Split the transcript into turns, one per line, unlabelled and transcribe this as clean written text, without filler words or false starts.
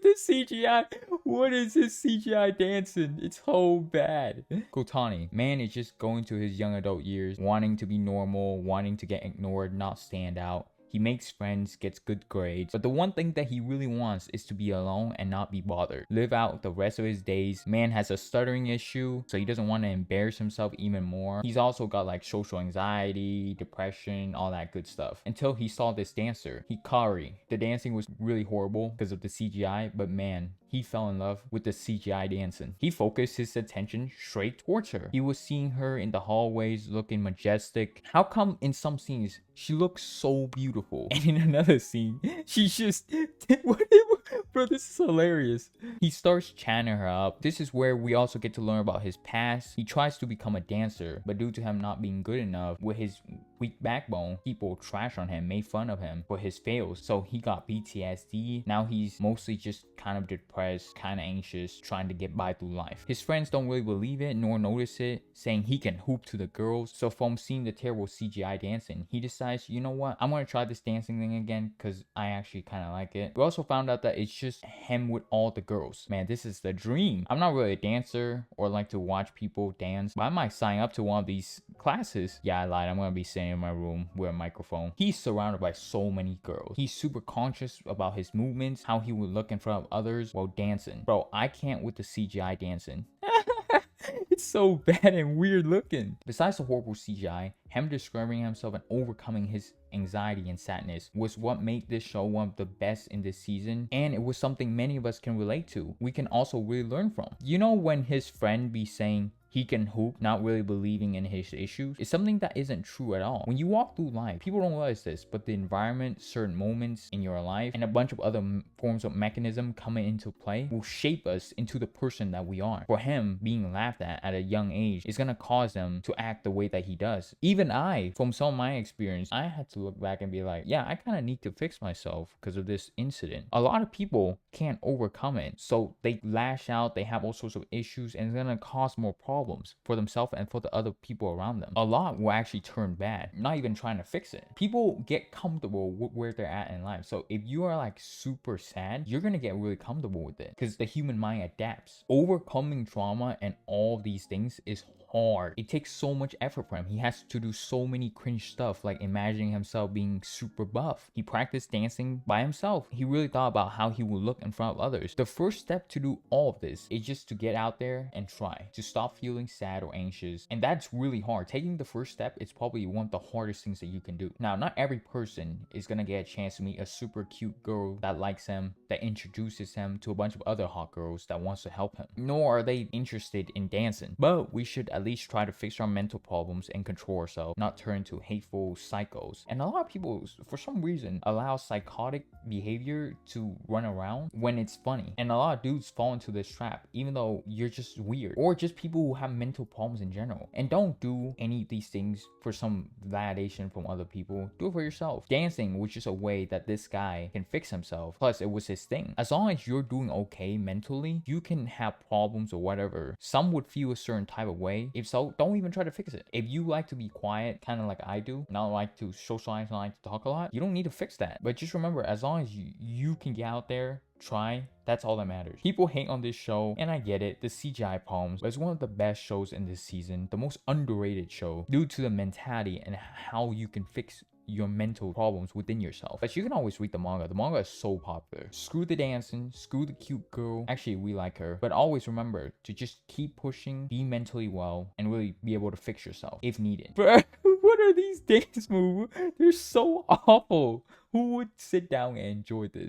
at the CGI. What is this CGI dancing? It's so bad. Kotani, man is just going to his young adult years, wanting to be normal, wanting to get ignored, not stand out. He makes friends, gets good grades, but the one thing that he really wants is to be alone and not be bothered. Live out the rest of his days. Man has a stuttering issue, so he doesn't want to embarrass himself even more. He's also got like social anxiety, depression, all that good stuff. Until he saw this dancer, Hikari. The dancing was really horrible because of the CGI, but man, he fell in love with the CGI dancing. He focused his attention straight towards her. He was seeing her in the hallways looking majestic. How come in some scenes she looks so beautiful, and in another scene she's just bro, this is hilarious. He starts chatting her up. This is where we also get to learn about his past. He tries to become a dancer, but due to him not being good enough with his weak backbone, people trash on him, made fun of him for his fails. So he got PTSD. Now he's mostly just kind of depressed, kind of anxious, trying to get by through life. His friends don't really believe it nor notice it, saying he can hoop to the girls. So from seeing the terrible CGI dancing, he decides, you know what, I'm gonna try this dancing thing again because I actually kind of like it. We also found out that it's just him with all the girls. Man, this is the dream. I'm not really a dancer or like to watch people dance, but I might sign up to one of these classes. Yeah, I lied. I'm gonna be sitting in my room with a microphone. He's surrounded by so many girls. He's super conscious about his movements, how he would look in front of others while dancing. Bro, I can't with the CGI dancing. It's so bad and weird looking. Besides the horrible CGI, him describing himself and overcoming his anxiety and sadness was what made this show one of the best in this season, and it was something many of us can relate to. We can also really learn from. You know, when his friend be saying he can hoop, not really believing in his issues, is something that isn't true at all. When you walk through life, people don't realize this, but the environment, certain moments in your life, and a bunch of other forms of mechanism coming into play will shape us into the person that we are. For him, being laughed at a young age is gonna cause them to act the way that he does. Even I, from some of my experience, I had to look back and be like, yeah, I kind of need to fix myself because of this incident. A lot of people can't overcome it, so they lash out, they have all sorts of issues, and it's gonna cause more problems for themselves and for the other people around them. A lot will actually turn bad, not even trying to fix it. People get comfortable with where they're at in life. So if you are like super sad, you're gonna get really comfortable with it because the human mind adapts. Overcoming trauma and all these things is hard. It takes so much effort for him. He has to do so many cringe stuff, like imagining himself being super buff. He practiced dancing by himself. He really thought about how he would look in front of others. The first step to do all of this is just to get out there and try to stop feeling sad or anxious, and that's really hard. Taking the first step is probably one of the hardest things that you can do. Now, not every person is gonna get a chance to meet a super cute girl that likes him, that introduces him to a bunch of other hot girls that wants to help him, nor are they interested in dancing. But we should at least try to fix our mental problems and control ourselves, not turn into hateful psychos. And a lot of people, for some reason, allow psychotic behavior to run around when it's funny. And a lot of dudes fall into this trap, even though you're just weird, or just people who have mental problems in general. And don't do any of these things for some validation from other people. Do it for yourself. Dancing was just a way that this guy can fix himself. Plus, it was his thing. As long as you're doing okay mentally, you can have problems or whatever. Some would feel a certain type of way. If so, don't even try to fix it. If you like to be quiet, kind of like I do, not like to socialize, not like to talk a lot, you don't need to fix that. But just remember, as long as you can get out there, try, that's all that matters. People hate on this show, and I get it, the CGI problems, but it's one of the best shows in this season, the most underrated show, due to the mentality and how you can fix your mental problems within yourself. But you can always read the manga. The manga is so popular. Screw the dancing, screw the cute girl. Actually, we like her. But always remember to just keep pushing, be mentally well, and really be able to fix yourself if needed. Bro, what are these dance moves? They're so awful. Who would sit down and enjoy this?